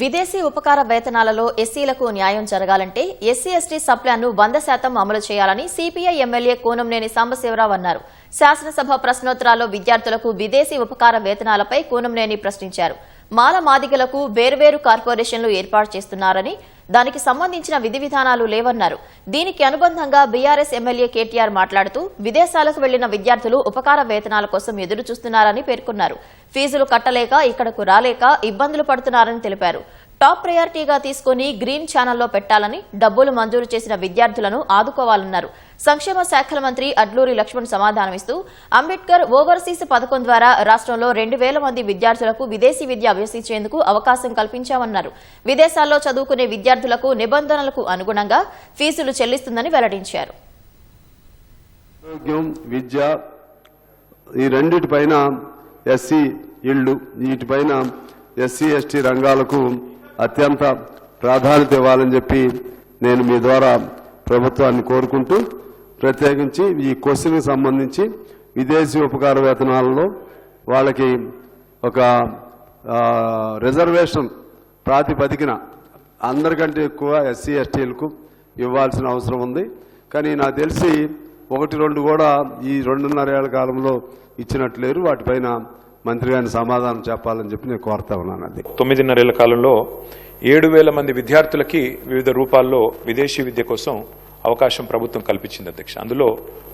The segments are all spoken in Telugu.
విదేశీ ఉపకార వేతనాలలో ఎస్సీలకు న్యాయం జరగాలంటే ఎస్సీ ఎస్టీ సప్లాన్ను 100% అమలు చేయాలని సిపిఐ ఎమ్మెల్యే కూనంనేని సాంబశివరావు అన్నారు. శాసనసభ ప్రశ్నోత్తరాల్లో విద్యార్థులకు విదేశీ ఉపకార వేతనాలపై కూనంనేని ప్రశ్నించారు. మాల మాదిగలకు వేర్వేరు కార్పొరేషన్లు ఏర్పాటు చేస్తున్నారని, దానికి సంబంధించిన విధి విధానాలు లేవన్నారు. దీనికి అనుబంధంగా బీఆర్ఎస్ ఎమ్మెల్యే కేటీఆర్ మాట్లాడుతూ విదేశాలకు వెళ్లిన విద్యార్థులు ఉపకార వేతనాల కోసం ఎదురు చూస్తున్నారని పేర్కొన్నారు. ఫీజులు కట్టలేక ఇక్కడకు రాలేక ఇబ్బందులు పడుతున్నారని తెలిపారు. టాప్ ప్రయారిటీగా తీసుకుని గ్రీన్ ఛానల్లో పెట్టాలని, డబ్బులు మంజూరు చేసిన విద్యార్థులను ఆదుకోవాలన్నారు. సంక్షేమ శాఖల మంత్రి అడ్లూరి లక్ష్మణ్ సమాధానమిస్తూ అంబేద్కర్ ఓవర్సీస్ పథకం ద్వారా రాష్ట్రంలో 2000 మంది విద్యార్థులకు విదేశీ విద్య అభ్యసించేందుకు అవకాశం కల్పించామన్నారు. విదేశాల్లో చదువుకునే విద్యార్థులకు నిబంధనలకు అనుగుణంగా ఫీజులు చెల్లిస్తుందని వెల్లడించారు. విద్య ఈ రెండిటిపైన ఎస్సీ ఇళ్లు, వీటిపైన ఎస్సీ ఎస్టీ రంగాలకు అత్యంత ప్రాధాన్యత ఇవ్వాలని చెప్పి నేను మీ ద్వారా ప్రభుత్వాన్ని కోరుకుంటూ, ప్రత్యేకించి ఈ క్వశ్చన్కి సంబంధించి విదేశీ ఉపకార వేతనాలలో వాళ్ళకి ఒక రిజర్వేషన్ ప్రాతిపదికన అందరికంటే ఎక్కువ ఎస్సీ ఎస్టీలకు ఇవ్వాల్సిన అవసరం ఉంది. కానీ నాకు తెలిసి 1-2 కూడా ఈ 2.5 ఏళ్ల కాలంలో ఇచ్చినట్లేరు. వాటిపైన మంత్రి గారిని సమాధానం చెప్పాలని చెప్పి నేను కోరుతా ఉన్నాను. అది 9.5 ఏళ్ల కాలంలో 7,000 మంది విద్యార్థులకి వివిధ రూపాల్లో విదేశీ విద్య కోసం అవకాశం ప్రభుత్వం కల్పించింది అధ్యక్ష. అందులో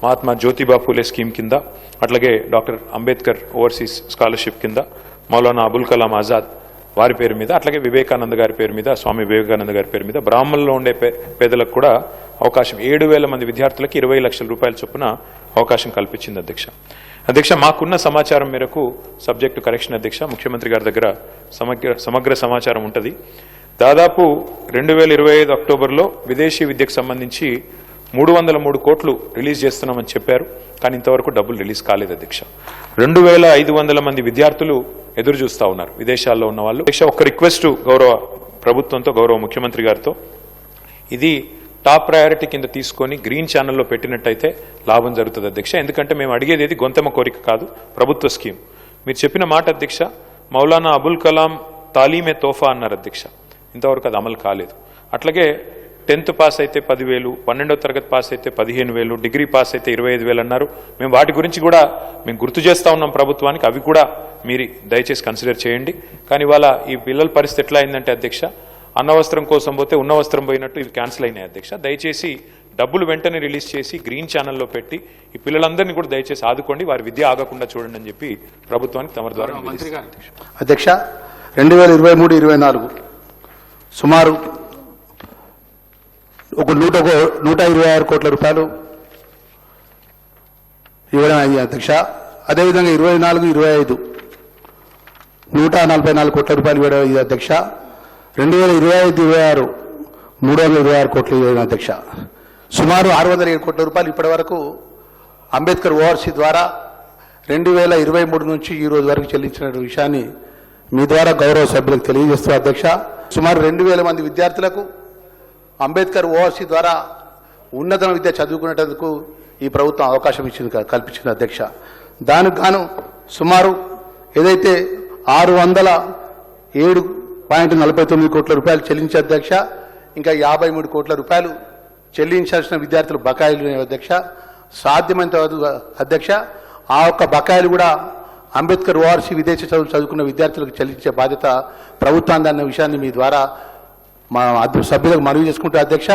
మహాత్మా జ్యోతిబా ఫూలే స్కీమ్ కింద, అట్లాగే డాక్టర్ అంబేద్కర్ ఓవర్సీస్ స్కాలర్షిప్ కింద, మౌలానా అబుల్ కలాం ఆజాద్ వారి పేరు మీద, అట్లాగే వివేకానంద గారి పేరు మీద, స్వామి వివేకానంద గారి పేరు మీద బ్రాహ్మణుల్లో ఉండే పేదలకు కూడా అవకాశం 7,000 మంది విద్యార్థులకి 20 లక్షల రూపాయల చొప్పున అవకాశం కల్పించింది అధ్యక్ష. మాకున్న సమాచారం మేరకు, సబ్జెక్టు కరెక్షన్ అధ్యక్ష, ముఖ్యమంత్రి గారి దగ్గర సమగ్ర సమాచారం ఉంటుంది. దాదాపు 2025 అక్టోబర్లో విదేశీ విద్యకు సంబంధించి 303 కోట్లు రిలీజ్ చేస్తున్నామని చెప్పారు. కానీ ఇంతవరకు డబ్బులు రిలీజ్ కాలేదు అధ్యక్ష. 2,500 మంది విద్యార్థులు ఎదురు చూస్తూ ఉన్నారు విదేశాల్లో ఉన్న వాళ్ళు. అధ్యక్ష, ఒక రిక్వెస్ట్ గౌరవ ప్రభుత్వంతో, గౌరవ ముఖ్యమంత్రి గారితో, ఇది టాప్ ప్రయారిటీ కింద తీసుకొని గ్రీన్ ఛానల్లో పెట్టినట్టయితే లాభం జరుగుతుంది అధ్యక్ష. ఎందుకంటే మేము అడిగేది ఏది గొంతెమ్మ కోరిక కాదు, ప్రభుత్వ స్కీమ్. మీరు చెప్పిన మాట అధ్యక్ష, మౌలానా అబుల్ కలాం తాలీమే తోఫా అన్నారు అధ్యక్ష. ఇంతవరకు అది అమలు కాలేదు. అట్లాగే 10th పాస్ అయితే 10,000, 12వ తరగతి పాస్ అయితే 15,000, డిగ్రీ పాస్ అయితే 25,000 అన్నారు. మేము వాటి గురించి కూడా మేము గుర్తు చేస్తూ ఉన్నాం ప్రభుత్వానికి. అవి కూడా మీరు దయచేసి కన్సిడర్ చేయండి. కానీ ఇవాళ ఈ పిల్లల పరిస్థితి ఎట్లా అయిందంటే అధ్యక్ష, అన్నవస్త్రం కోసం పోతే ఉన్న వస్త్రం పోయినట్టు ఇవి క్యాన్సిల్ అయినాయి అధ్యక్ష. దయచేసి డబ్బులు వెంటనే రిలీజ్ చేసి గ్రీన్ ఛానల్లో పెట్టి ఈ పిల్లలందరినీ కూడా దయచేసి ఆదుకోండి, వారి విద్య ఆగకుండా చూడండి అని చెప్పి ప్రభుత్వానికి తమ ద్వారా అధ్యక్ష. 2023-24 సుమారు ఒక 126 కోట్ల రూపాయలు ఇవ్వడం అయింది అధ్యక్ష. అదేవిధంగా 24-25 144 కోట్ల రూపాయలు ఇవ్వడం అయింది అధ్యక్ష. 2025-26 326 కోట్లు ఇవ్వడం అధ్యక్ష. సుమారు 607 కోట్ల రూపాయలు ఇప్పటి వరకు అంబేద్కర్ ఓవర్సీ ద్వారా 2023 నుంచి ఈ రోజు వరకు చెల్లించిన విషయాన్ని మీ ద్వారా గౌరవ సభ్యులకు తెలియజేస్తూ అధ్యక్ష, సుమారు 2,000 మంది విద్యార్థులకు అంబేద్కర్ ఓవర్సీ ద్వారా ఉన్నత విద్య చదువుకునేందుకు ఈ ప్రభుత్వం అవకాశం కల్పించింది అధ్యక్ష. దానికి గాను సుమారు ఏదైతే 607.49 కోట్ల రూపాయలు చెల్లించే అధ్యక్ష, ఇంకా 53 కోట్ల రూపాయలు చెల్లించాల్సిన విద్యార్థులు బకాయిలు అధ్యక్ష. సాధ్యమైనంత అధ్యక్ష ఆ ఒక్క బకాయిలు కూడా అంబేద్కర్ ఓవర్సీ విదేశీ చదువుకున్న విద్యార్థులకు చెల్లించే బాధ్యత ప్రభుత్వాన్ని అన్న విషయాన్ని మీ ద్వారా మా సభ్యులకు మనవి చేసుకుంటే అధ్యక్ష.